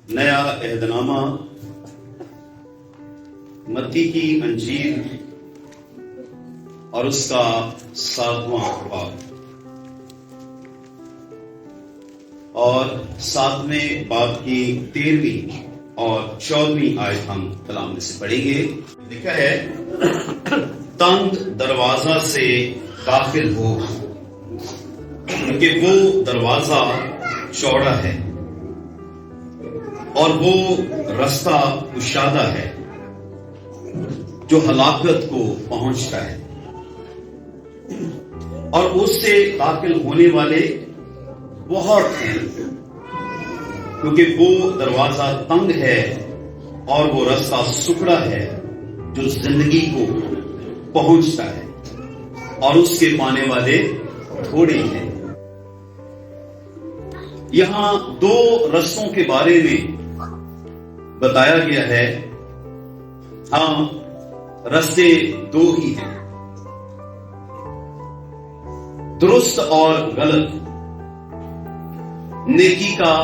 نیا عہدنامہ متی کی انجیل اور اس کا 7واں باب اور 7ویں باب کی 13ویں اور 14ویں آیت ہم کلام میں سے پڑھیں گے۔ لکھا ہے، تنگ دروازہ سے داخل ہو کیونکہ وہ دروازہ چوڑا ہے اور وہ رستہ کشادہ ہے جو ہلاکت کو پہنچتا ہے، اور اس سے داخل ہونے والے بہت ہیں، کیونکہ وہ دروازہ تنگ ہے اور وہ رستہ سکڑا ہے جو زندگی کو پہنچتا ہے، اور اس کے پانے والے تھوڑے ہیں۔ یہاں دو رستوں کے بارے میں بتایا گیا ہے۔ ہاں، رستے دو ہی ہیں، درست اور غلط، نیکی کا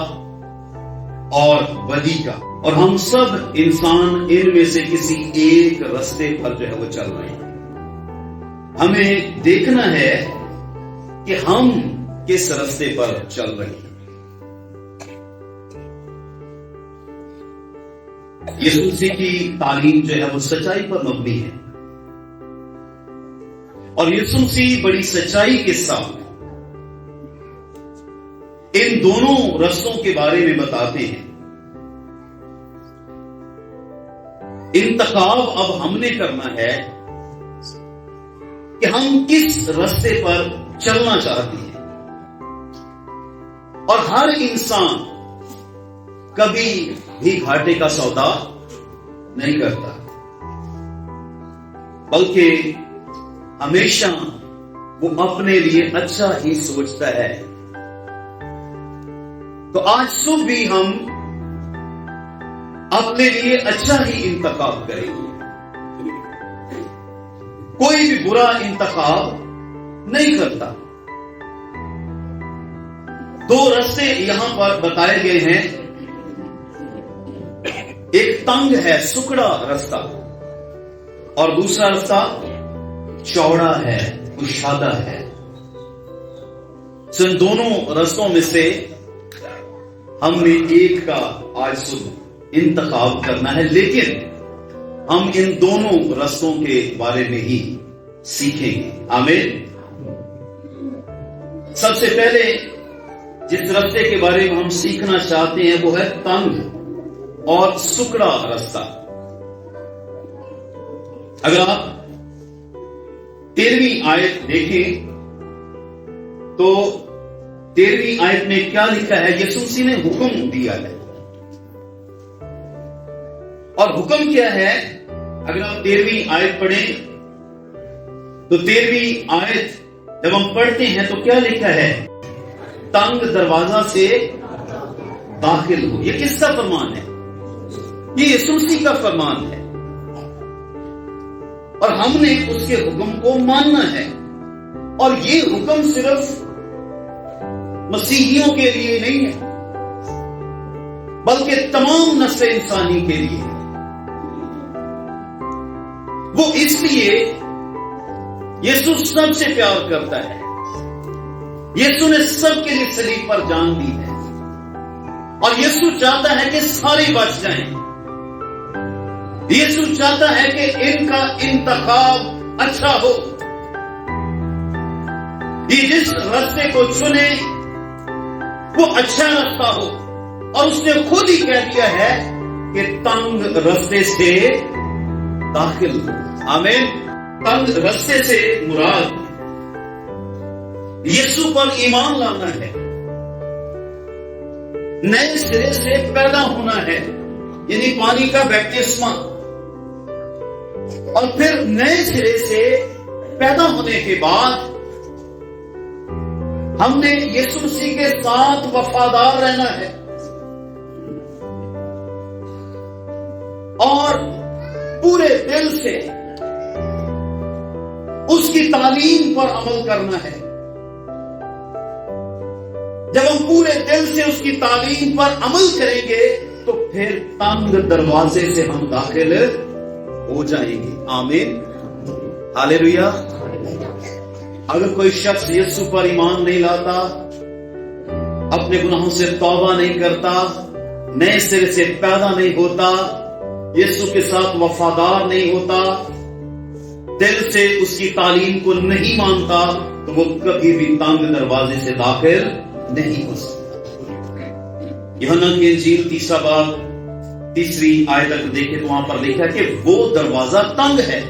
اور بدی کا، اور ہم سب انسان ان میں سے کسی ایک رستے پر جو ہے وہ چل رہے ہیں۔ ہمیں دیکھنا ہے کہ ہم کس رستے پر چل رہے ہیں۔ یسوع مسیح کی تعلیم جو ہے وہ سچائی پر مبنی ہے، اور یسوع مسیح بڑی سچائی کے ساتھ ان دونوں رستوں کے بارے میں بتاتے ہیں۔ انتخاب اب ہم نے کرنا ہے کہ ہم کس رستے پر چلنا چاہتے ہیں، اور ہر انسان کبھی بھی گھاٹے کا سودا نہیں کرتا، بلکہ ہمیشہ وہ اپنے لیے اچھا ہی سوچتا ہے۔ تو آج صبح بھی ہم اپنے لیے اچھا ہی انتخاب کریں گے، کوئی بھی برا انتخاب نہیں کرتا۔ دو رستے یہاں پر بتائے گئے ہیں، ایک تنگ ہے، سکڑا رستہ، اور دوسرا رستہ چوڑا ہے، کشادہ ہے۔ ان دونوں رستوں میں سے ہم نے ایک کا آج صبح انتخاب کرنا ہے، لیکن ہم ان دونوں رستوں کے بارے میں ہی سیکھیں گے۔ آمین۔ سب سے پہلے جس رستے کے بارے میں ہم سیکھنا چاہتے ہیں وہ ہے تنگ اور سکڑا رستہ۔ اگر آپ 13ویں آیت دیکھیں تو 13ویں آیت میں کیا لکھا ہے؟ یسوع مسیح نے حکم دیا ہے، اور حکم کیا ہے؟ اگر آپ 13ویں آیت پڑھیں تو 13ویں آیت جب ہم پڑھتے ہیں تو کیا لکھا ہے؟ تنگ دروازہ سے داخل ہو۔ یہ کس کا فرمان ہے؟ یہ یسوع مسیح کا فرمان ہے، اور ہم نے اس کے حکم کو ماننا ہے۔ اور یہ حکم صرف مسیحیوں کے لیے نہیں ہے، بلکہ تمام نسل انسانی کے لیے ہے۔ وہ اس لیے یسوع سب سے پیار کرتا ہے، یسوع نے سب کے لیے صلیب پر جان دی ہے، اور یسوع چاہتا ہے کہ سارے بچ جائیں۔ یسوع چاہتا ہے کہ ان کا انتخاب اچھا ہو، یہ جس رستے کو چنے وہ اچھا رستہ ہو، اور اس نے خود ہی کہہ دیا ہے کہ تنگ رستے سے داخل ہو۔ آمین۔ تنگ رستے سے مراد یسوع پر ایمان لانا ہے، نئے سرے سے پیدا ہونا ہے، یعنی پانی کا بیپتسمہ، اور پھر نئے سرے سے پیدا ہونے کے بعد ہم نے یسوع مسیح کے ساتھ وفادار رہنا ہے، اور پورے دل سے اس کی تعلیم پر عمل کرنا ہے۔ جب ہم پورے دل سے اس کی تعلیم پر عمل کریں گے تو پھر تنگ دروازے سے ہم داخل ہو جائیں گے. آمین ہاللیلویا. اگر کوئی شخص یسوع پر ایمان نہیں لاتا، اپنے گناہوں سے توبہ نہیں کرتا، نئے سرے سے پیدا نہیں ہوتا، یسوع کے ساتھ وفادار نہیں ہوتا، دل سے اس کی تعلیم کو نہیں مانتا، تو وہ کبھی بھی تنگ دروازے سے داخل نہیں ہو سکتا. یوحنا کی انجیل 3 باب 3 آیت تک دیکھیں تو وہاں پر لکھا ہے کہ وہ دروازہ تنگ ہے.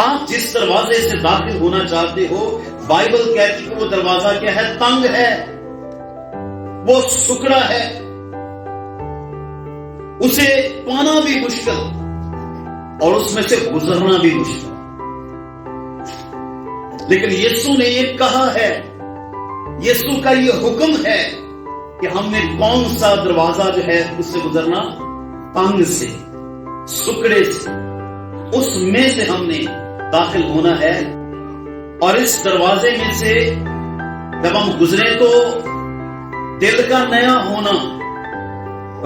آپ جس دروازے سے داخل ہونا چاہتے ہو، بائبل کہتی کہ وہ دروازہ کیا ہے؟ تنگ ہے، وہ سکڑا ہے، اسے پانا بھی مشکل اور اس میں سے گزرنا بھی مشکل. لیکن یسوع نے یہ کہا ہے، یسوع کا یہ حکم ہے کہ ہم نے کون سا دروازہ جو ہے اس سے گزرنا؟ تنگ سے، سکڑے سے، اس میں سے ہم نے داخل ہونا ہے. اور اس دروازے میں سے جب ہم گزرے تو دل کا نیا ہونا،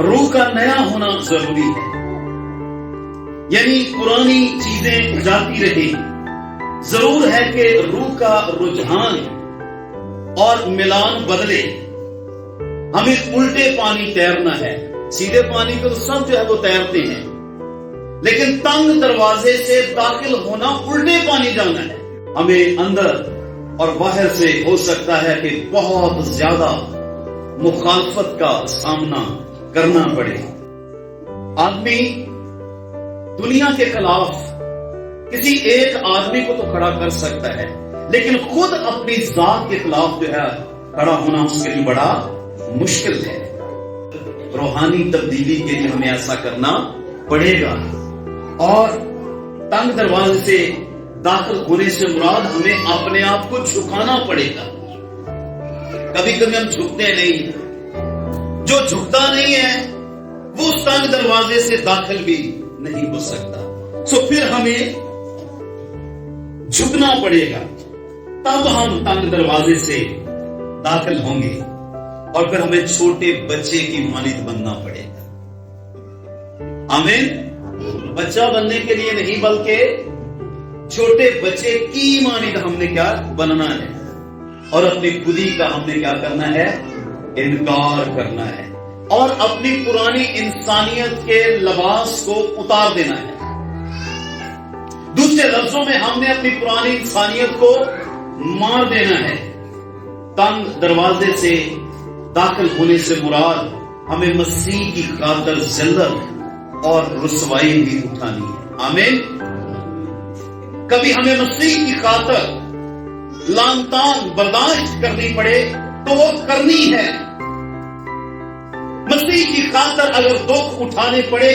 روح کا نیا ہونا ضروری ہے. یعنی پرانی چیزیں جاتی رہی. ضرور ہے کہ روح کا رجحان اور ملان بدلے. ہمیں الٹے پانی تیرنا ہے، سیدھے پانی کو تو سب جو ہے وہ تیرتے ہیں، لیکن تنگ دروازے سے داخل ہونا الٹے پانی جانا ہے. ہمیں اندر اور باہر سے ہو سکتا ہے کہ بہت زیادہ مخالفت کا سامنا کرنا پڑے. آدمی دنیا کے خلاف کسی ایک آدمی کو تو کھڑا کر سکتا ہے، لیکن خود اپنی ذات کے خلاف جو ہے کھڑا ہونا اس کے لیے بڑا مشکل ہے. روحانی تبدیلی کے لیے ہمیں ایسا کرنا پڑے گا. اور تنگ دروازے سے داخل ہونے سے مراد ہمیں اپنے آپ کو جھکانا پڑے گا. کبھی کبھی ہم جھکتے نہیں. جو جھکتا نہیں ہے وہ اس تنگ دروازے سے داخل بھی نہیں ہو سکتا. سو پھر ہمیں جھکنا پڑے گا، تب ہم تنگ دروازے سے داخل ہوں گے. اور پھر ہمیں چھوٹے بچے کی مانند بننا پڑے گا. آمین. بچہ بننے کے لیے نہیں بلکہ چھوٹے بچے کی مانند ہم نے کیا بننا ہے، اور اپنی خودی کا ہم نے کیا کرنا ہے؟ انکار کرنا ہے، اور اپنی پرانی انسانیت کے لباس کو اتار دینا ہے. دوسرے لفظوں میں ہم نے اپنی پرانی انسانیت کو مار دینا ہے. تنگ دروازے سے داخل ہونے سے مراد ہمیں مسیح کی خاطر ذلت اور رسوائی بھی اٹھانی ہے. آمین. کبھی ہمیں مسیح کی خاطر لان تان برداشت کرنی پڑے تو وہ کرنی ہے. مسیح کی خاطر اگر دکھ اٹھانے پڑے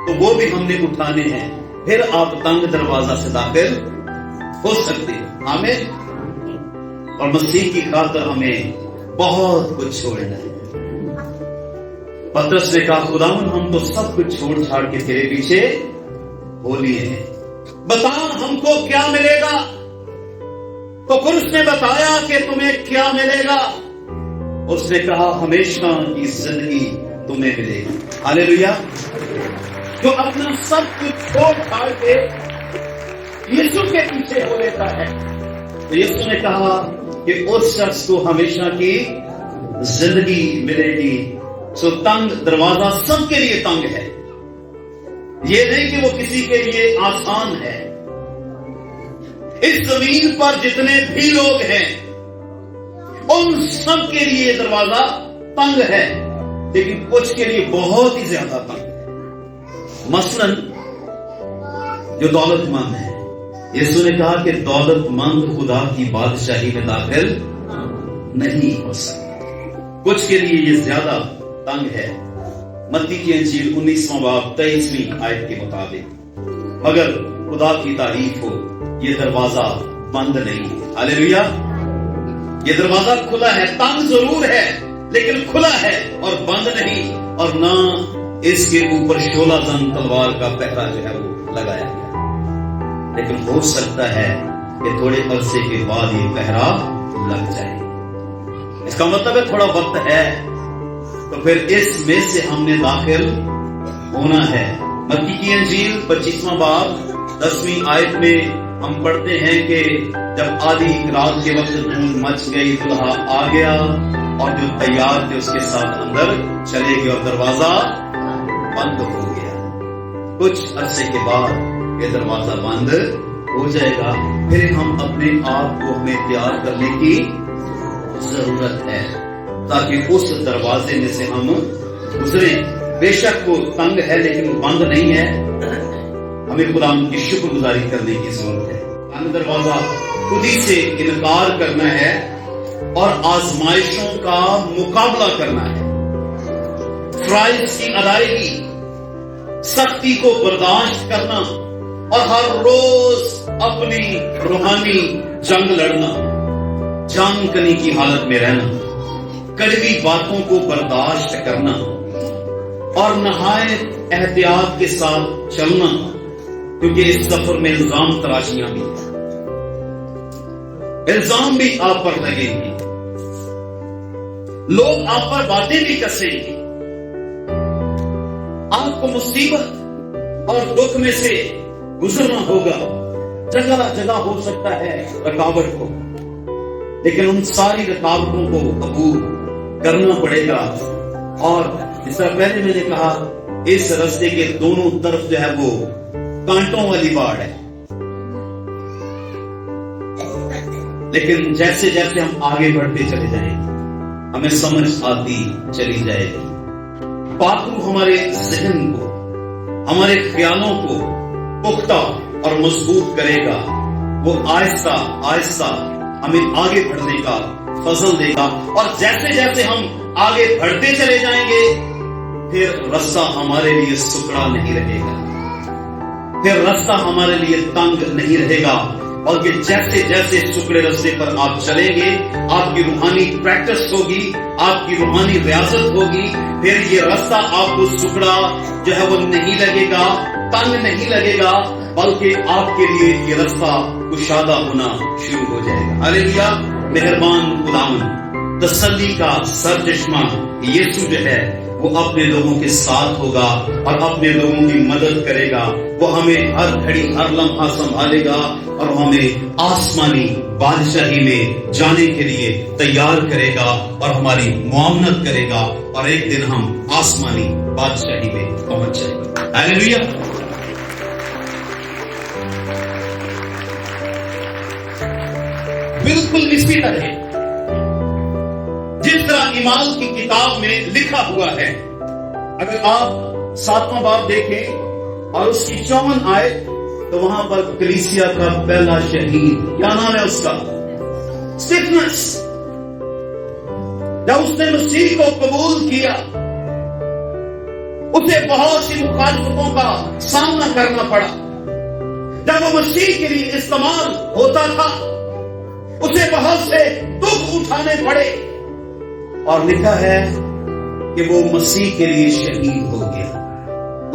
تو وہ بھی ہم نے اٹھانے ہیں. پھر آپ تنگ دروازہ سے داخل ہو سکتے ہیں. آمین. اور مسیح کی خاطر ہمیں بہت کچھ چھوڑنا ہے. پترس نے کہا خداوند ہم تو سب کچھ چھوڑ چھاڑ کے تیرے پیچھے ہو لیے ہیں، بتا ہم کو کیا ملے گا؟ تو پھر اس نے بتایا کہ تمہیں کیا ملے گا. اس نے کہا ہمیشہ کی زندگی تمہیں ملے گی. ہاللیلویا. جو اپنا سب کچھ چھوڑ چھاڑ کے یسوع کے پیچھے ہو لیتا ہے، تو یسوع نے کہا کہ اس شخص کو ہمیشہ کی زندگی ملے گی. سو تنگ دروازہ سب کے لیے تنگ ہے. یہ نہیں کہ وہ کسی کے لیے آسان ہے. اس زمین پر جتنے بھی لوگ ہیں ان سب کے لیے یہ دروازہ تنگ ہے، لیکن کچھ کے لیے بہت ہی زیادہ تنگ ہے. مثلا جو دولت مند ہے، یسوع نے کہا کہ دولت مند خدا کی بادشاہی میں داخل نہیں ہو سکتا. کچھ کے لیے یہ زیادہ تنگ ہے. متی کی انجیل 19واں باب 23ویں آیت کے مطابق مگر خدا کی تعریف ہو یہ دروازہ بند نہیں ہے. ہاللیلویا. یہ دروازہ کھلا ہے. تنگ ضرور ہے لیکن کھلا ہے اور بند نہیں، اور نہ اس کے اوپر شولہ زن تلوار کا پہرا جو ہے وہ لگایا گیا. لیکن ہو سکتا ہے کہ تھوڑے عرصے کے بعد یہ پہرا لگ جائے. اس کا مطلب ہے تھوڑا وقت ہے. तो फिर इस में से हमने दाखिल होना है। मत्ती की अंजील 25वां बाब 10वीं आयत में हम पढ़ते हैं कि जब आधी रात के वक्त धूम मच गई, दुल्हा आ गया और जो तैयार थे उसके साथ अंदर चले गए और दरवाजा बंद हो गया। कुछ अरसे के बाद ये दरवाजा बंद हो जाएगा, फिर हम अपने आप को हमें तैयार करने की जरूरत है ताकि उस दरवाजे में से हम गुजरे। बेशक वो तंग है लेकिन बंद नहीं है, हमें खुदा की शुक्रगुजारी करने की जरूरत है। तंग दरवाजा खुद ही से इनकार करना है और आजमाइशों का मुकाबला करना है, ट्रायल्स की अदायगी, सख्ती को बर्दाश्त करना और हर रोज अपनी रूहानी जंग लड़ना, जान कनी की हालत में रहना, कड़वी बातों को बर्दाश्त करना और नहायत एहतियात के साथ चलना, क्योंकि इस सफर में इल्जाम तराशियां भी हैं, इल्जाम भी आप पर लगेंगे, लोग आप पर बातें भी कसेंगे, आपको मुसीबत और दुख में से गुजरना होगा। जगह जगह हो सकता है रुकावट हो, लेकिन उन सारी रुकावटों को कबूल करना पड़ेगा। और जिस तरह पहले मैंने कहा, इस रास्ते के दोनों तरफ जो है वो कांटों वाली बाढ़ है, लेकिन जैसे जैसे हम आगे बढ़ते चले जाएंगे हमें समझ आती चली जाएगी। पाकू हमारे ज़हन को, हमारे ख्यालों को पुख्ता और मजबूत करेगा। वो आहिस्ता आहिस्ता हमें आगे बढ़ने का फजल देगा, और जैसे जैसे हम आगे बढ़ते चले जाएंगे फिर रास्ता हमारे लिए सुकड़ा नहीं रहेगा, फिर रास्ता हमारे लिए तंग नहीं रहेगा, बल्कि जैसे जैसे सुकड़े रास्ते पर आप चलेंगे आपकी रूहानी प्रैक्टिस होगी, आपकी रूहानी रियाजत होगी, फिर ये रास्ता आपको सुकड़ा जो है वो नहीं लगेगा, तंग नहीं लगेगा, बल्कि आपके लिए ये रास्ता कुशादा होना शुरू हो जाएगा। हालेलुया। मेहरबान खुदावंद तसल्ली का सरचश्मा यीशु जो है वो अपने लोगों के साथ होगा और अपने लोगों की मदद करेगा। वो हमें हर घड़ी हर लम्हा संभालेगा और हमें आसमानी बादशाही में जाने के लिए तैयार करेगा और हमारी मुआवनत करेगा, और एक दिन हम आसमानी बादशाही में पहुंच जाएंगे। हालेलुया। बिल्कुल इसी तरह जिस तरह ईमान की किताब में लिखा हुआ है, अगर आप 7वां बाब देखें और उसकी 54 आयत, तो वहां पर कलीसिया का पहला शहीद, क्या नाम है उसका? स्टीफनस। जब उसने मसीह को कबूल किया उसे बहुत सी मुखालफतों का सामना करना पड़ा। जब वो मसीह के लिए इस्तेमाल होता था उसे बहुत से दुख उठाने पड़े, और लिखा है कि वो मसीह के लिए शहीद हो गया,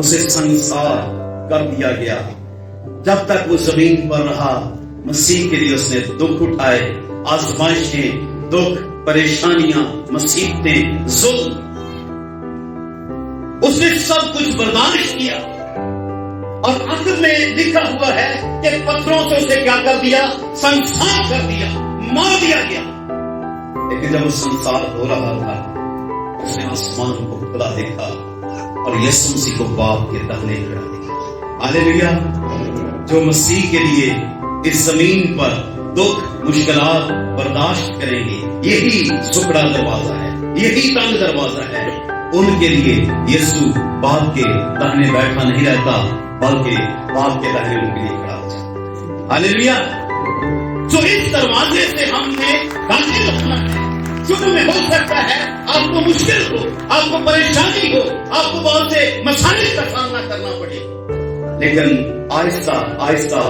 उसे संसार कर दिया गया। जब तक वो जमीन पर रहा मसीह के लिए उसने दुख उठाए, आजमाइशें, दुख, परेशानियां, मुसीबतें, जुल्म, उसने सब कुछ बर्दाश्त किया, और आखिर में लिखा हुआ है कि पत्थरों से उसे क्या कर दिया? संसार कर दिया, मार दिया गया। लेकिन जब वो संसार हो रहा था उसने आसमान को खुला देखा और यीशु मसीह को बाप के दाहिने खड़ा देखा। हालेलुया। जो मसीह के लिए इस जमीन पर दुख मुश्किलात बर्दाश्त करेंगे, यही सुकड़ा दरवाजा है, यही तंग दरवाजा है, उनके लिए यीशु बाप के दाहिने बैठा नहीं रहता, बल्कि बाप के दाहिने उनके लिए खड़ा हो जाता। हालेलुया। जो इस दरवाजे से हमने दाखिल होना है, शुरू में हो सकता है आपको मुश्किल हो, आपको परेशानी हो, आपको बहुत से मसाइल का सामना करना पड़े, लेकिन आहिस्ता आहिस्ता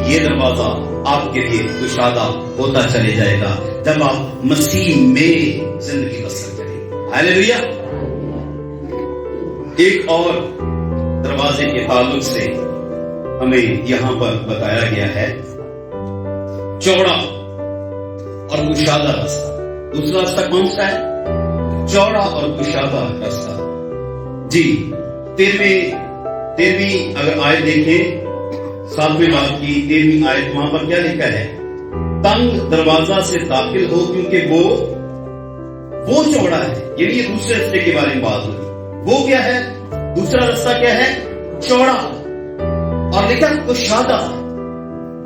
ये दरवाजा आपके लिए कुशादा होता चले जाएगा जब आप मसीह में जिंदगी बसर करेंगे। हालेलुया। एक और दरवाजे के ताल्लुक से हमें यहां पर बताया गया है चौड़ा और कुशादा रास्ता। दूसरा रास्ता कौन सा है? चौड़ा और कुशादा रास्ता। जी 13वीं अगर आयत देखें, 7वें बाब की 13वीं आयत, वहां पर क्या लिखा है? तंग दरवाजा से दाखिल हो क्योंकि वो चौड़ा है। यानी ये दूसरे रास्ते के बारे में बात होगी। वो क्या है? दूसरा रास्ता क्या है? चौड़ा, और लिखा कुशादा।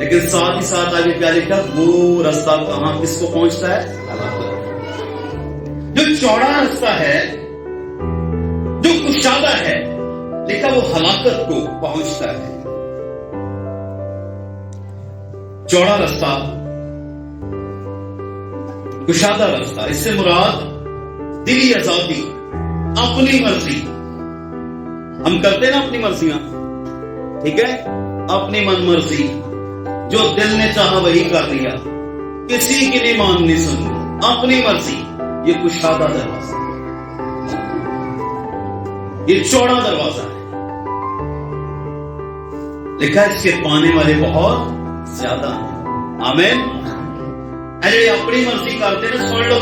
लेकिन साथ ही साथ आगे क्या लिखा? वो रास्ता कहां किसको पहुंचता है? जो चौड़ा रास्ता है, जो कुशादा है, लिखा वो हलाकत को पहुंचता है। चौड़ा रास्ता, कुशादा रास्ता, इससे मुराद दिली आजादी, अपनी मर्जी। हम करते ना अपनी मर्जियां, ठीक है? अपनी मन मर्जी, जो दिल ने चाहा वही कर लिया, किसी की नहीं माननी सुननी, अपनी मर्जी। ये कुशादा दरवाजा, ये चौड़ा दरवाजा है। लिखा है इसके पाने वाले बहुत ज्यादा है। आमीन। अरे अपनी मर्जी करते ना, सुन लो,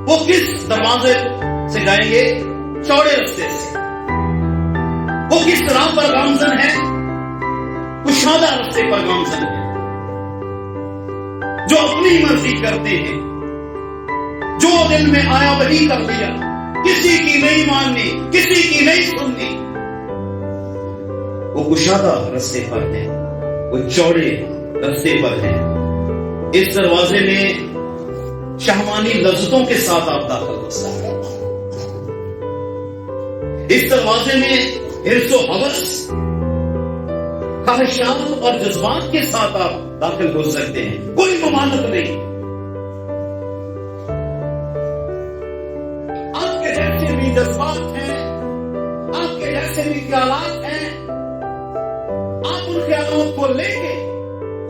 वो किस दरवाजे से जाएंगे? चौड़े रास्ते से। वो किस राह पर गामजन है? कुशादा रास्ते पर गामजन है। जो अपनी मर्जी करते हैं, जो दिल में आया वही कर लिया, किसी की नहीं माननी, किसी की नहीं सुननी, वो कुशादा रास्ते पर है, वो चौड़े रास्ते पर है। इस दरवाजे में शहवानी लज्जतों के साथ आप दाखिल हो सकते हैं। इस दरवाजे में हिर्स व हवस, ख्वाहिशात और जज्बात के साथ आप दाखिल हो सकते हैं। कोई ममानत नहीं। आपके जैसे भी जज्बात हैं, आपके जैसे भी ख्यालात हैं, आप उन ख्यालों को लेके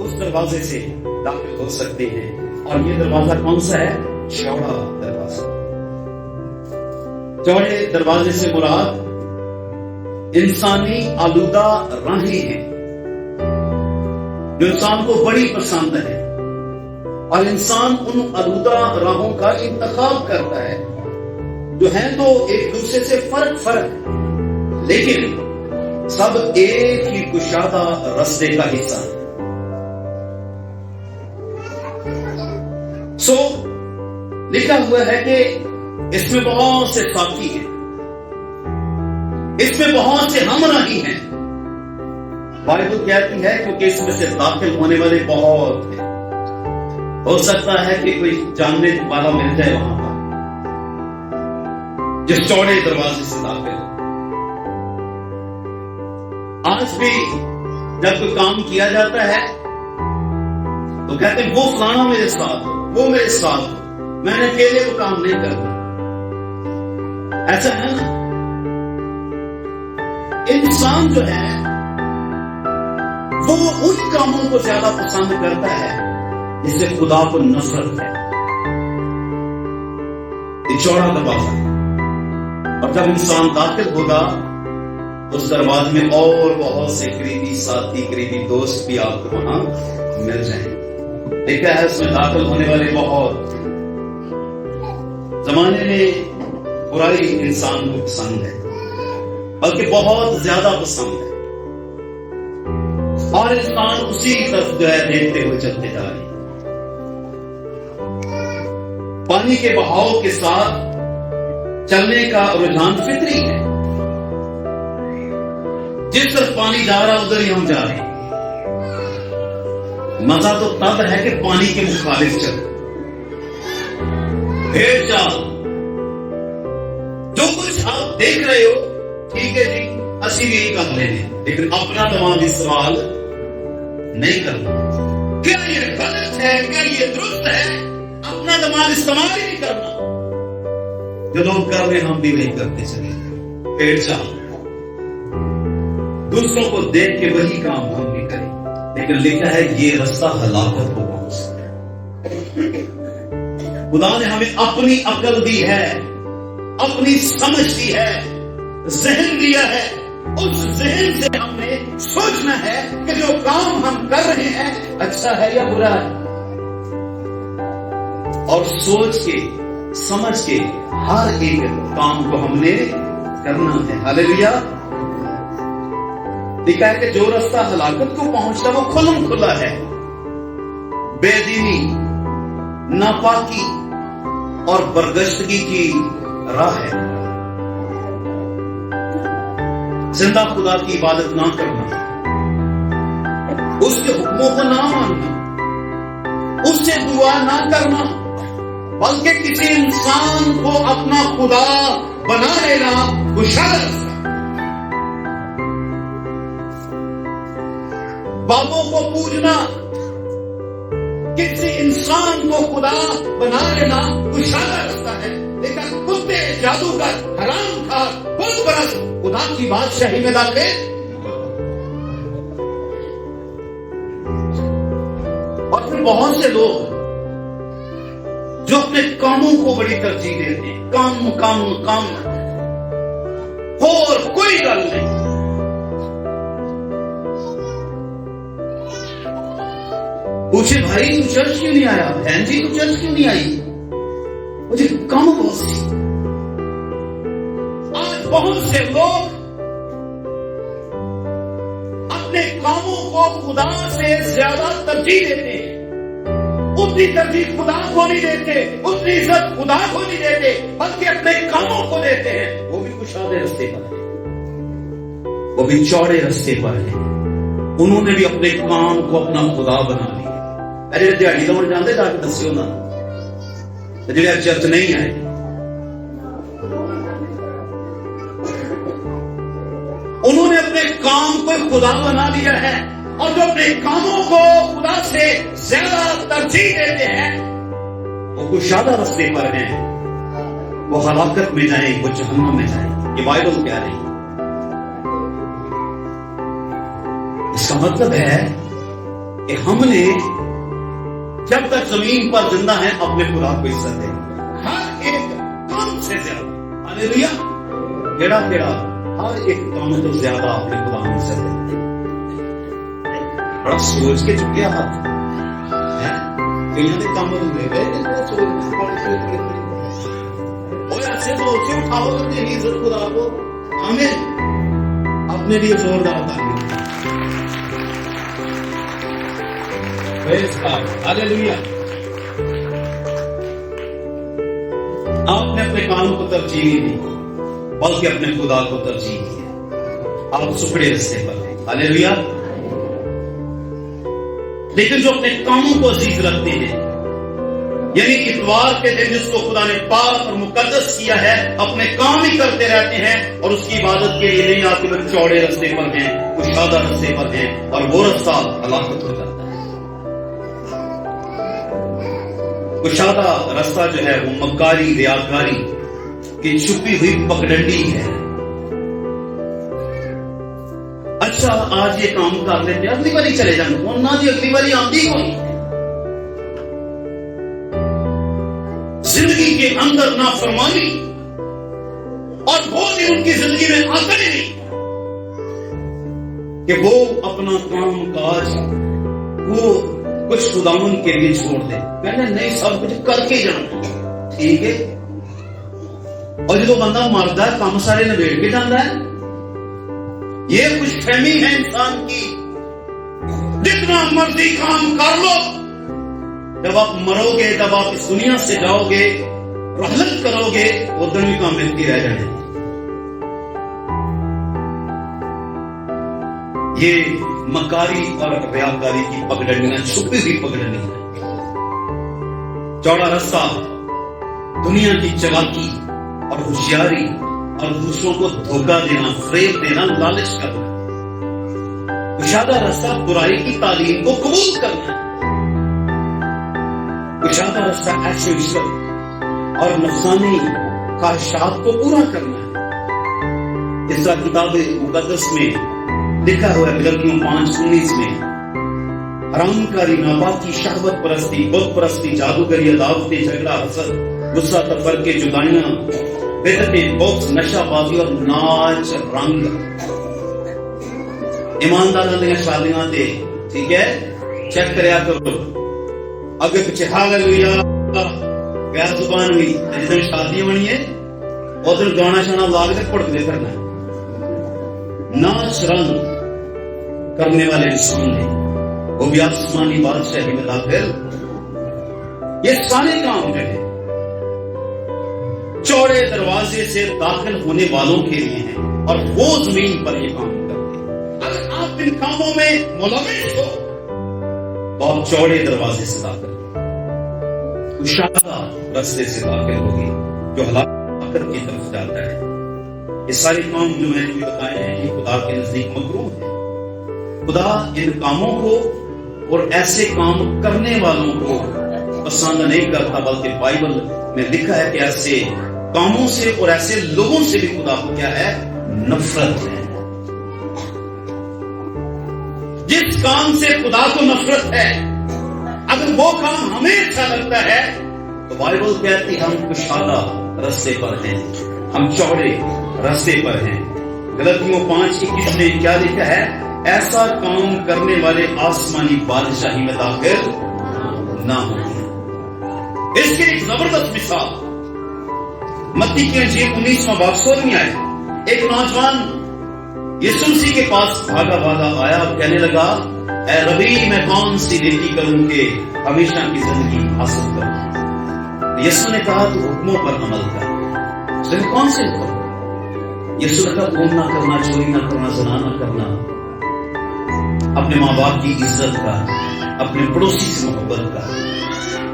उस दरवाजे से दाखिल हो सकते हैं। और ये दरवाजा कौन सा है? चौड़ा दरवाजा। चौड़े दरवाजे से मुराद इंसानी आलूदा राहें हैं, जो इंसान को बड़ी पसंद है, और इंसान उन आलूदा राहों का इंतखाब करता है, जो है तो एक दूसरे से फर्क, लेकिन सब एक ही कुशादा रास्ते का हिस्सा है। सो लिखा हुआ है कि इसमें बहुत से साथी हैं, इसमें बहुत से हमराही हैं। बाइबल कहती है क्योंकि इसमें से दाखिल होने वाले बहुत हैं। हो सकता है कि कोई जानने वाला मिल जाए वहां पर, जिस चौड़े दरवाजे से दाखिल हो। आज भी जब कोई काम किया जाता है तो कहते हैं वो फलाना मेरे साथ हो, वो मेरे साथ हो, मैंने अकेले वो काम नहीं करना। ऐसा है ना? इंसान जो है वो उन कामों को ज्यादा पसंद करता है जिससे खुदा को नफरत है। ये चौड़ा दरवाजा है, और जब इंसान दाखिल होगा उस दरवाजे में और बहुत से करीबी साथी, करीबी दोस्त भी आपको वहां मिल जाएंगे। देखा है उसमें दाखिल होने वाले बहुत। जमाने में बुराई इंसान को पसंद है, बल्कि बहुत ज्यादा पसंद है, और इंसान उसी की तरफ जो है देखते हुए चलते जा रहे हैं। पानी के बहाव के साथ चलने का रुझान फितरी है। जिस तरफ पानी जा रहा उधर ही हम जा रहे हैं। मजा तो तब है कि पानी के मुखालिफ चलो, भेड़ चाल, जो कुछ आप देख रहे हो ठीक है जी, असी भी यही कर लेने, लेकिन अपना दिमाग इस्तेमाल नहीं करना। क्या ये गलत है, क्या ये दुरुस्त है? अपना दिमाग इस्तेमाल ही नहीं करना। जो लोग कर रहे हम भी नहीं करते चले, पेड़ चाल, दूसरों को देख के वही काम हम भी करें, लेकिन लिखा है ये रास्ता हलाकत को पहुंचता है। खुदा ने हमें अपनी अकल दी है, अपनी समझ दी है, ज़हन दिया है। उस ज़हन से हमने सोचना है कि जो काम हम कर रहे हैं अच्छा है या बुरा है, और सोच के समझ के हर एक काम को हमने करना है। हालेलुया। लिखा है कि जो रास्ता हलाकत को पहुंचता वो खुलम खुला है। बेदीनी, नापाकी और बरगश्तगी की राह है। जिंदा खुदा की इबादत ना करना, उसके हुक्मों को ना मानना, उससे दुआ ना करना, बल्कि किसी इंसान को अपना खुदा बना लेना कुशादा रास्ता। बाबों को पूजना, किसी इंसान को खुदा बना लेना कुशादा रास्ता है। लेकिन कुत्ते, जादूगर, हराम खार, बहुत बरस खुदा की बादशाही में दाखिल। और फिर बहुत से लोग जो अपने कामों को बड़ी तरजीह देते हैं, काम काम काम, और कोई गल नहीं। पूछे भाई तू चर्च क्यों नहीं आया, बहन जी तू चर्च क्यों नहीं आई, मुझे काम बहुत सी। आज बहुत से लोग अपने कामों को खुदा से ज्यादा तरजीह देते हैं। उतनी तरजीह खुदा को नहीं देते, उतनी इज्जत खुदा को नहीं देते, बल्कि अपने कामों को देते हैं। वो भी कुशादे रास्ते पर है, वो भी चौड़े रास्ते पर है। उन्होंने भी अपने काम को अपना खुदा बना लिया। अरे दिहाड़ी तो जाते जाके दस्यो ना, जो चर्च नहीं आए। उन्होंने अपने काम को खुदा बना लिया है, और जो अपने कामों को खुदा से ज्यादा तरजीह देते हैं वो कुशादा रास्ते पर हैं। वो हलाकत में जाए, वो जहन्नम में जाए। ये बाइबल कह रही है। इसका मतलब है कि हमने जब तक जमीन पर जिंदा है अपने खुदा को इज्जत दे, हर एक काम से ज्यादा। हालेलुया। केड़ा केड़ा, हर एक काम तो ज्यादा अपने खुदा को इज्जत देते। बड़ा सोच के चुके हाथ है, कईयों ने काम होंगे ऐसे सोचे उठाओ अपनी इज्जत खुदा को। आमीन। अपने लिए जोरदार ताली। हालेलुया। आपने अपने कानों को तरजीह नहीं दी, बल्कि अपने खुदा को तरजीह दी। आप सुखड़े रास्ते पर हैं। हालेलुया। लेकिन जो अपने कामों को अजीज रखते हैं, यानी इतवार के दिन जिसको खुदा ने पाक और मुकद्दस किया है, अपने काम ही करते रहते हैं और उसकी इबादत के लिए नहीं आते, वो चौड़े रास्ते पर हैं, कुशादा रास्ते पर हैं, और वो रास्ता हलाकत हो जाता है। कुशादा रास्ता जो है वो मक्कारी, रियाकारी की छुपी हुई पगडंडी है। अच्छा आज ये काम कर लेते, अगली बारी चले जाए ना जी, अगली बारी आती कोई। जिंदगी के अंदर नाफरमानी और वो भी उनकी जिंदगी में आता ही नहीं कि वो अपना काम काज वो कुछ खुदावन के लिए छोड़ दे। मैंने नहीं सब कुछ करके जाना, ठीक है। और जो बंदा मरदा है काम सारे नबेड़ के जाता है। ये कुछ फहमी है इंसान की। जितना मर्जी काम कर लो, जब आप मरोगे, जब आप इस दुनिया से जाओगे, रहलत करोगे, उधर भी काम मिलती रह जाने। ये मकारी और रियाकारी की पगडंडियां, छुपी हुई पगडंडियां है। चौड़ा रास्ता दुनिया की चालाकी और होशियारी और दूसरों को धोखा देना, फ्रेब देना, लालच करना। कुशादा रास्ता बुराई की तालीम को कबूल करना। कुशादा रास्ता ऐशो इश्क और नफसानी ख्वाहिशात को पूरा करना है। इस किताब मुकद्दस में लिखा हुआ है, गलतियों 5:19 में, हरामकारी, नापाकी, शहवत परस्ती, बुत परस्ती, जादूगरी, अदावतें, झगड़ा, हसद, गुस्सा, तफरके, जुदाइयां, बेदतें, बॉक्स, नशाबाजी और नाच रंग। ईमानदार दी शादियां दे, ठीक है, चेक करया करो अगे पीछे। हालेलुया। کیا زبان ہوئی جس شادی بنی ہے ادھر گانا شانا لاگ کے پڑکتے کرنا ہے. ناچ رنگ کرنے والے انسان نے وہ بھی آسمانی بادشاہی میں داخل. یہ سارے کام جو ہے چوڑے دروازے سے داخل ہونے والوں کے لیے ہیں اور وہ زمین پر یہ کام کرتے ہیں. اگر آپ ان کاموں میں ملوث ہو تو آپ چوڑے دروازے سے داخل کشادہ رستے سے داخل ہوگی جو ہلاکت کی طرف جاتا ہے. یہ سارے کام جو میں نے بتائے ہیں یہ خدا کے نزدیک مکروہ ہے. خدا ان کاموں کو اور ایسے کام کرنے والوں کو پسند نہیں کرتا، بلکہ بائبل میں لکھا ہے کہ ایسے کاموں سے اور ایسے لوگوں سے بھی خدا کو کیا ہے؟ نفرت ہے. جس کام سے خدا کو نفرت ہے اگر وہ کام ہمیں اچھا لگتا ہے تو بائبل کہتی ہم کشادہ رستے پر ہیں، ہم چوڑے رستے پر ہیں. غلطیوں 5:21 میں کیا لکھا ہے؟ ایسا کام کرنے والے آسمانی بادشاہی میں داخل نہ ہوں. اس کی ایک زبردست مثال متی کی انجیل 19واں باب 16 آئے. ایک نوجوان یسوع مسیح کے پاس بھاگا بھاگا آیا اور کہنے لگا اے ربی میں کون سی نیکی کروں کہ ہمیشہ کی زندگی حاصل کروں. یسوع نے کہا تو حکموں پر عمل کر. اس نے کون سے حکم؟ یسوع نے کہا خون نہ کرنا، چوری نہ کرنا، زنا نہ کرنا، اپنے ماں باپ کی عزت کا، اپنے پڑوسی سے محبت کا.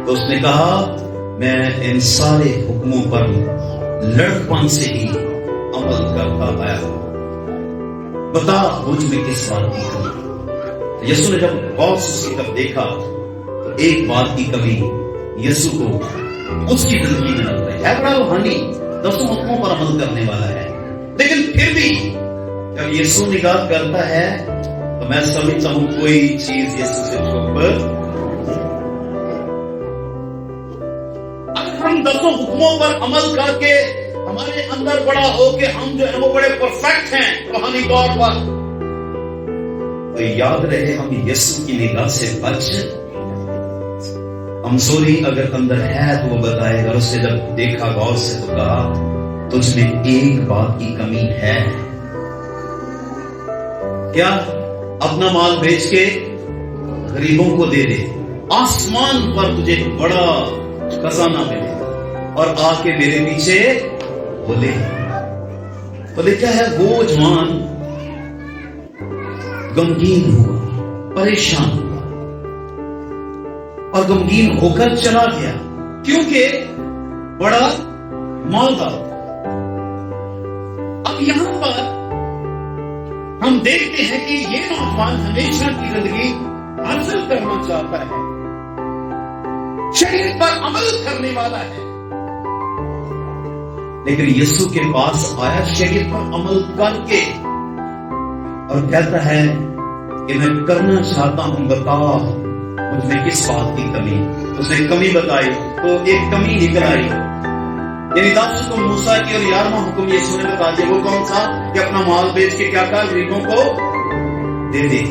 تو اس نے کہا میں ان سارے حکموں پر لڑکپن سے ہی عمل کرتا آیا ہوں، بتا مجھ میں کس بات کی کمی. یسوع نے جب غور سے اس کی طرف دیکھا تو ایک بات کی کمی یسوع کو اس کی زندگی میں نظر آئی. ہے بڑا روحانی، 10 حکموں پر عمل کرنے والا ہے، لیکن پھر بھی جب یسوع نگاہ کرتا ہے تو میں سمجھتا ہوں کوئی چیز یسوع سے چھپ. ہم 10 حکموں پر عمل کر کے ہمارے اندر بڑا ہو کے ہم جو ہے وہ بڑے پرفیکٹ ہیں روحانی طور پر، تو یاد رہے ہم یسوع کی نگاہ سے بچ. کمزوری اگر اندر ہے تو وہ بتائے گا. اس نے جب دیکھا غور سے تو کہا تجھ میں ایک بات کی کمی ہے. کیا؟ اپنا مال بیچ کے غریبوں کو دے دے، آسمان پر تجھے بڑا خزانہ ملے اور آ کے میرے پیچھے بولے. بولے کیا ہے؟ وہ جوان غمگین ہوا، پریشان ہوا اور غمگین ہو کر چلا گیا کیونکہ بڑا مالدار. اب یہاں پر ہم دیکھتے ہیں کہ یہ نوجوان ہمیشہ کی زندگی حاصل کرنا چاہتا ہے، شریعت پر عمل کرنے والا ہے، لیکن یسوع کے پاس آیا شریعت پر عمل کر کے اور کہتا ہے کہ میں کرنا چاہتا ہوں، بتا مجھ میں کس بات کی کمی. اس نے کمی بتائی تو ایک کمی نکل آئی، یعنی 10 حکم موسیٰ کی اور 11واں حکم یسوع نے بتا دیا. وہ کون تھا؟ کہ اپنا مال بیچ کے کیا کر غریبوں کو دے دے.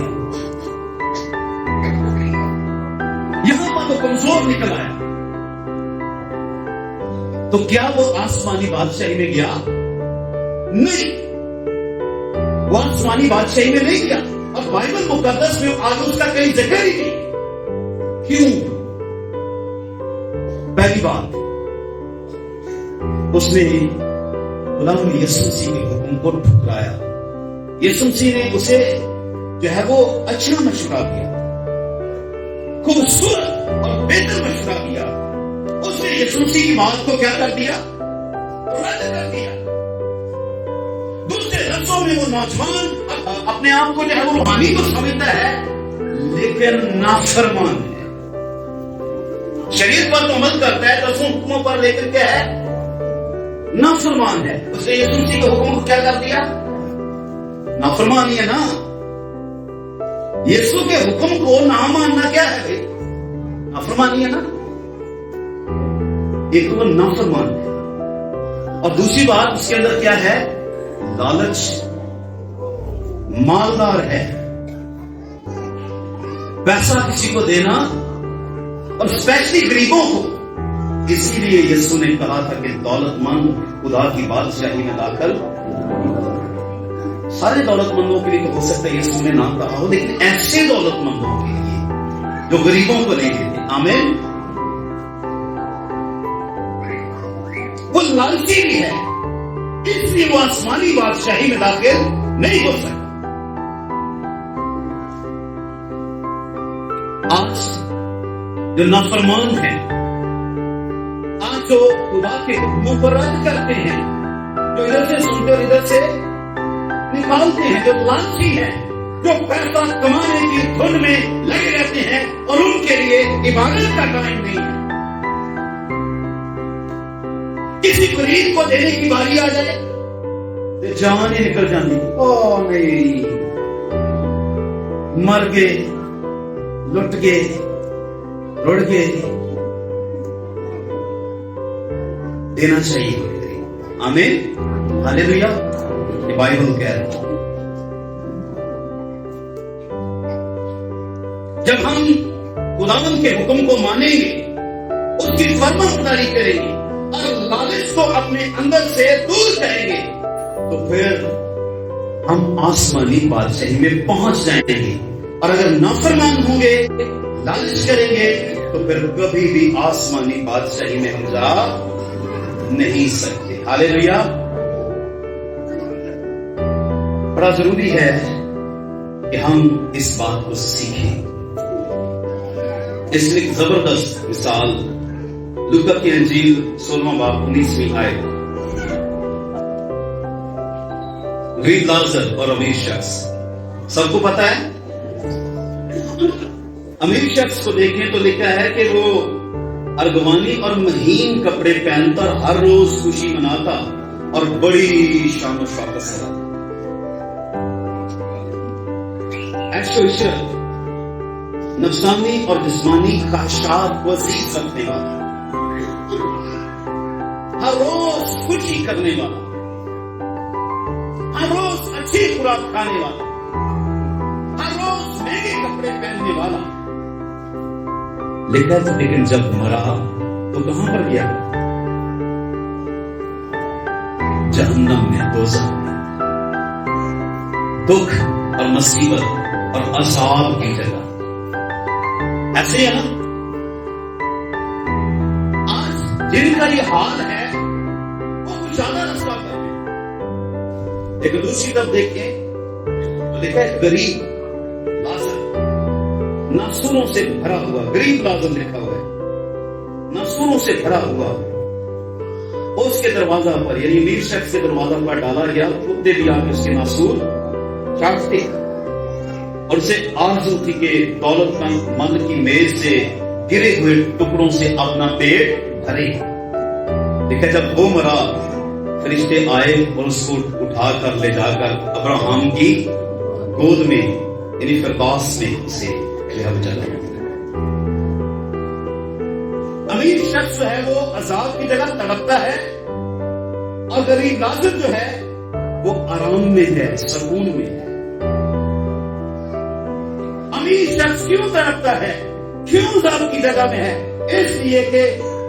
یہاں پر تو کمزور نکل آیا. تو کیا وہ آسمانی بادشاہی میں گیا؟ نہیں، وہ آسمانی بادشاہی میں نہیں گیا. اور بائبل مقدس میں آج اس کا کہیں ذکر ہی نہیں. کیوں؟ پہلی بات اس نے غلام یسوع مسیح کے حکم کو ٹھکرایا. یسوع مسیح نے اسے جو ہے وہ اچھا مشورہ دیا، خوبصورت اور بہتر مشورہ دیا. اس نے یسوع مسیح کی بات کو کیا کر دیا؟ رد کر دیا. دوسرے لفظوں میں وہ نوجوان اپنے آپ کو جو ہے وہ روحانی تو سمجھتا ہے لیکن نافرمان ہے. شریعت پر تو عمل کرتا ہے، 10 حکموں پر، لیکن کیا ہے؟ نافرمان ہے. اس نے یسوع مسیح کے حکم کو کیا کر دیا؟ نافرمان ہی ہے نا. یسوع کے حکم کو نہ ماننا کیا ہے بھائی؟ نافرمانی ہے نا. ایک تو وہ نافرمان ہے اور دوسری بات اس کے اندر کیا ہے؟ لالچ، مالدار ہے. پیسہ کسی کو دینا اور اسپیشلی غریبوں کو اسی لیے یسوع نے کہا تھا کہ دولت مند خدا کی بادشاہی میں داخل، سارے دولت مندوں کے لیے تو ہو سکتا ہے یسوع نے نہ کہا ہو، لیکن ایسے دولت مندوں کے لیے جو غریبوں کو نہیں دیتے، آمین، وہ لالچی بھی ہے، اس لیے وہ آسمانی بادشاہی میں داخل نہیں ہو سکتا۔ آج جو نافرمان ہیں، آج جو خدا کے حکموں کو رد کرتے ہیں، جو ادھر سے سنتے اور ادھر سے نکالتے ہیں، جو لالچی ہیں، جو پیسہ کمانے کی دھن میں لگے رہتے ہیں اور ان کے لیے عبادت کا ٹائم نہیں ہے۔ کسی غریب کو دینے کی باری آ جائے تو جانیں نکل جاتی، او نہیں، مر گئے، لٹ گئے، رڑ گئے، دینا چاہیے، آمین، ہاللیلویا، یہ بائبل کہہ رہا ہے۔ جب ہم خداوند کے حکم کو مانیں گے، اس کی فرمانبرداری کریں گے اور لالچ کو اپنے اندر سے دور کریں گے، تو پھر ہم آسمانی بادشاہی میں پہنچ جائیں گے۔ اور اگر نافرمان ہوں گے، لالچ کریں گے، تو پھر کبھی بھی آسمانی بادشاہی میں ہم جا نہیں سکتے۔ ہاللیلویا، بڑا ضروری ہے کہ ہم اس بات کو سیکھیں۔ اس لیے ایک زبردست مثال لوکا کی انجیل 16واں باب 19ویں آیت، غریب لازر اور امیر شخص، سب کو پتا ہے۔ امیر شخص کو دیکھیں تو لکھا ہے کہ وہ ارغوانی اور مہین کپڑے پہن کر ہر روز خوشی مناتا اور بڑی شان و شوکت سے رہتا۔ عیش و عشرت، نفسانی اور جسمانی خواہشات کو عزیز رکھنے والا، ہر روز خوشی کرنے والا، ہر روز اچھی خوراک کھانے والا، ہر روز مہنگے کپڑے پہننے والا، لیکن جب مرا تو کہاں پر گیا؟ جہنم میں، دوزخ میں، دکھ اور مصیبت اور عذاب کی جگہ۔ ایسے ہے نا، آج جن کا یہ حال ہے وہ کچھ زیادہ رسوا کر رہے، لیکن دوسری طرف دیکھیں تو دیکھا ہے غریب لازر، ناسوروں سے بھرا ہوا، غریب لازر لکھا ہوا ہے، ناسوروں سے بھرا ہوا، اس کے دروازہ پر، یعنی امیر شخص کے دروازہ پر ڈالا گیا، کتے بھی آ کے اس کے ناسور چاٹتے، اور اسے آرزو تھی کہ دولت مند کی میز سے گرے ہوئے ٹکڑوں سے اپنا پیٹ بھرے۔ دیکھا جب وہ مرا، فرشتے آئے اور اس کو اٹھا کر لے جا کر ابراہم کی گود میں، یعنی فردوس میں اسے چلا۔ امیر شخص جو ہے وہ عذاب کی جگہ تڑپتا ہے، اور غریب لازر جو ہے وہ آرام میں ہے، سکون میں ہے۔ امیر شخص کیوں تڑپتا ہے، کیوں عذاب کی جگہ میں ہے؟ اس لیے کہ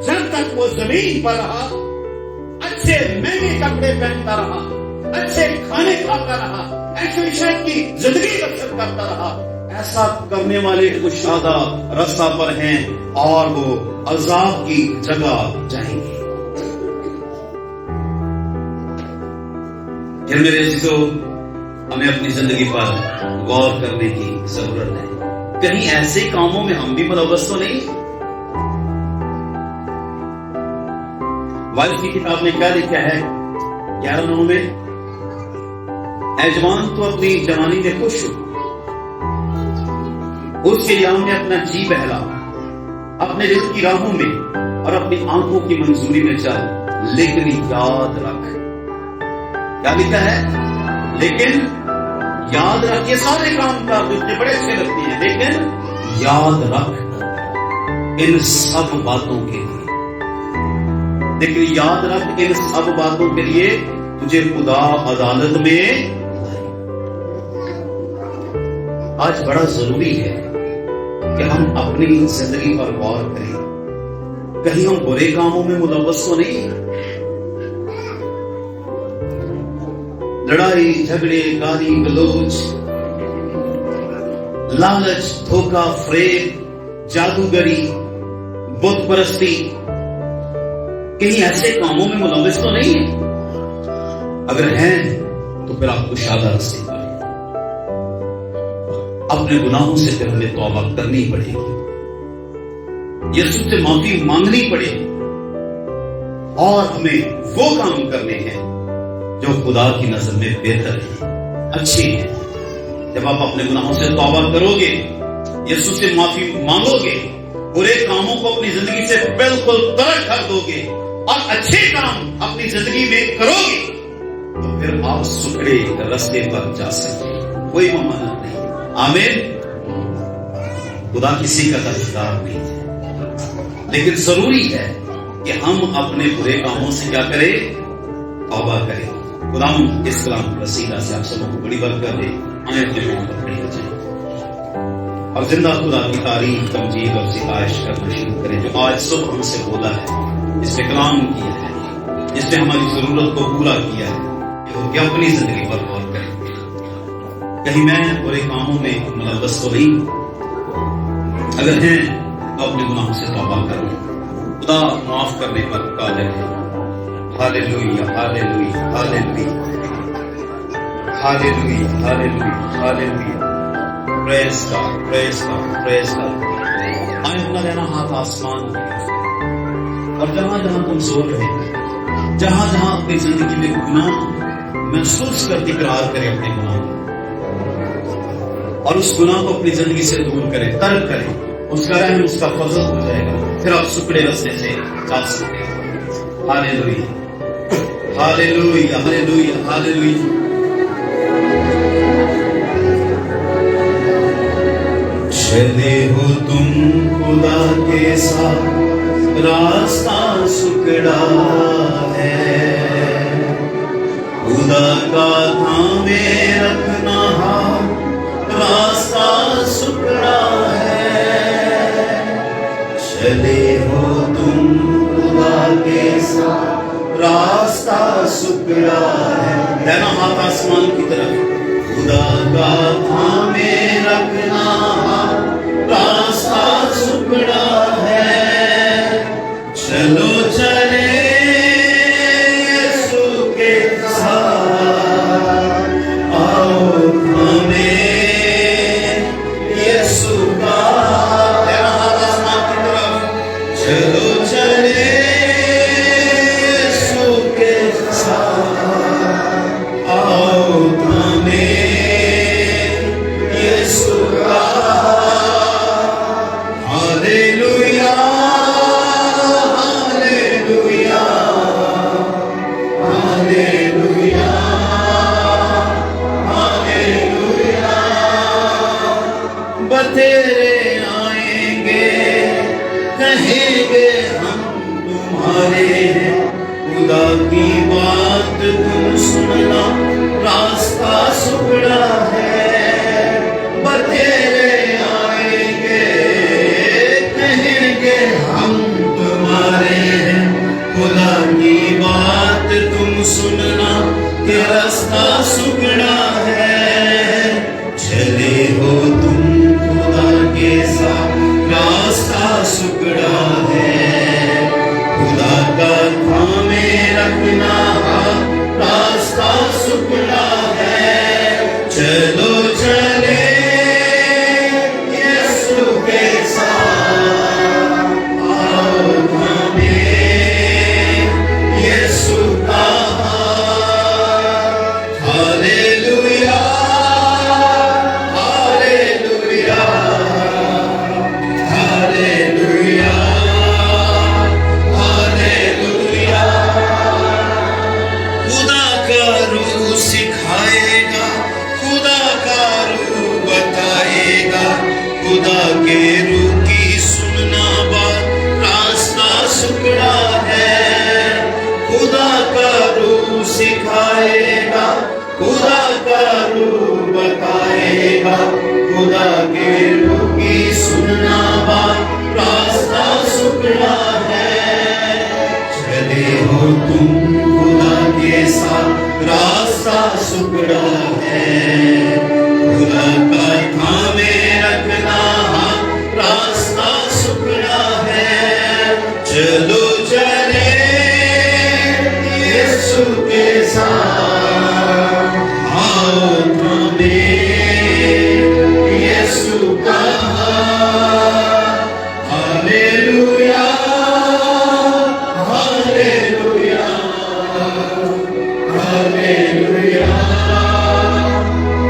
جب تک وہ زمین پر رہا، اچھے مہنگے کپڑے پہنتا رہا، اچھے کھانے کھاتا رہا، عیش و عشرت کی زندگی بسر کرتا رہا، ایسا کرنے والے کشادہ رستہ پر ہیں اور وہ عذاب کی جگہ جائیں گے۔ پھر میرے عزیزو، ہمیں اپنی زندگی پر غور کرنے کی ضرورت ہے۔ کہیں ایسے کاموں میں ہم بھی ملوث تو نہیں؟ والد کی کتاب میں کیا لکھا ہے 11 میں، اے جوان تو اپنی جوانی میں خوش ہو، اس کے ایام میں اپنا جی بہلا، اپنے رزق کی راہوں میں اور اپنی آنکھوں کی منظوری میں چل، لیکن یاد رکھ، کیا لکھا ہے؟ لیکن یاد رکھ، یہ سارے کام کر مجھے بڑے اچھے لگتے ہیں، لیکن یاد رکھ ان سب باتوں کے لیے، لیکن یاد رکھ ان سب باتوں کے لیے تجھے خدا عدالت میں آج بڑا ضروری ہے کہ ہم اپنی زندگی پر غور کریں कहीं हम बुरे कामों में मुलव्वस तो नहीं है? लड़ाई झगड़े, गाली गलौज, लालच, धोखा, फ्रेब, जादूगरी, बुत परस्ती, कहीं ऐसे कामों में मुलव्वस तो नहीं है? अगर हैं तो फिर आपको शादा रस्ते पर अपने गुनाहों से फिर हमें तौबा करनी पड़ेगी, यीशु से माफी मांगनी पड़ेगी, और हमें वो काम करने हैं जो खुदा की नजर में बेहतर है, अच्छे हैं। जब आप अपने गुनाहों से तौबा करोगे, यीशु से माफी मांगोगे, बुरे कामों को अपनी जिंदगी से बिल्कुल तर्क कर दोगे और अच्छे काम अपनी जिंदगी में करोगे, तो फिर आप सुखड़े रास्ते पर जा सकते हैं, कोई ममाना नहीं। आमीन। खुदा किसी का तरफदार नहीं है, लेकिन जरूरी है कि हम अपने बुरे कामों से क्या करें? तौबा करें। खुदा इस कलाम की वसीला से आप सबको बड़ी बरकत दे। आए अपने मुंह पर खड़े हो जाएं और जिंदा खुदा की तारीफ, तमजीद और सिताइश करना शुरू करें, जो आज सुबह हमसे बोला है, जिसने कलाम किया है, जिसने हमारी जरूरत को पूरा किया है, कि अपनी जिंदगी पर गौर करें। कहीं मैं बुरे कामों में मुलव्वस तो नहीं? अगर हैं तो अपने गुनाहों से तौबा करो, खुदा माफ करने पर कादिर है। Hallelujah, hallelujah, hallelujah, hallelujah, hallelujah, hallelujah. Praise God, praise God, praise God. आए अपना लेना हाथ आसमान और जहां जहां कमजोर है, जहां जहां अपनी जिंदगी में गुनाह महसूस करके इकरार करें अपने गुनाह और उस गुनाह को अपनी जिंदगी से दूर करें, तर्क करें, उसका रहम, उसका फजल हो जाएगा, फिर आप सुखड़े रास्ते से जा सकते हैं। Hallelujah, hallelujah, hallelujah, hallelujah. चले हो तुम खुदा के साथ, रास्ता सुखड़ा है, खुदा का थामे रखना हाथ, रास्ता सुखड़ा है। चले हो तुम खुदा के साथ, रास्ता सुखड़ा है। देना हाथ आसमान की तरफ। खुदा का थामे रखना हाथ, रास्ता सुखड़ा है। चलो चले यीशु के साथ, आओ हमें यीशु का। देना हाथ आसमान की तरफ। चलो चले बतेरे आएंगे, कहेंगे हम तुम्हारे हैं, खुदा की बात तुम सुनना, रास्ता सुखड़ा है। बतेरे आएंगे, कहेंगे हम तुम्हारे हैं, खुदा की बात तुम सुनना, कि रास्ता सुखड़ा है। चले हो तुम खुदा के साथ, रास्ता सुखड़ा है, खुदा का थामे रखना हाथ, रास्ता सुखड़ा है। चलो चले यीशु के साथ, आओ थामे यीशु का हाथ। हालेलुया, खुदा के रूह की सुनना बात, रास्ता सुखड़ा है। खुदा का रूह सिखाएगा, खुदा का रूह बताएगा, खुदा के रूह की सुनना बात, रास्ता सुखड़ा है। टुकड़ा है। खुदा का थामे रखना रास्ता सुकड़ा है। चलो चले यीशु के साथ, आओ थामे यीशु का हाथ। Hallelujah hallelujah hallelujah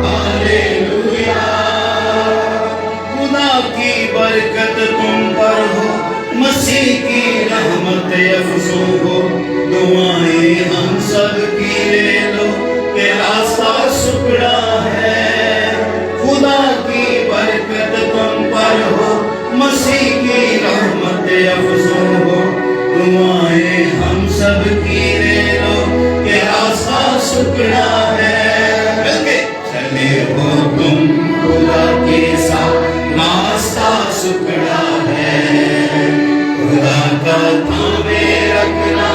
hallelujah. खुदा की बरकत तुम पर हो, मसीह की रहमत अफजों हो। दुआएं हम सब की ले लो कि रास्ता सुकड़ा है। खुदा की बरकत तुम पर हो, मसीह की रहमत अफजों हो। दुआएं हम सब की ले लो कि रास्ता सुकड़ा है। बल्कि चले हो तुम खुदा के साथ, रास्ता सुकड़ा है। खुदा का थामे रखना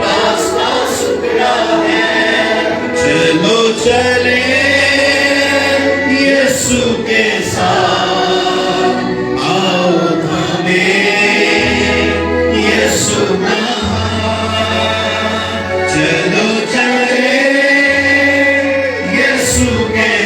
रास्ता सुकड़ा है। चलो चले यीशु के साथ, आओ थामे यीशु का हाथ। चलो चले यीशु के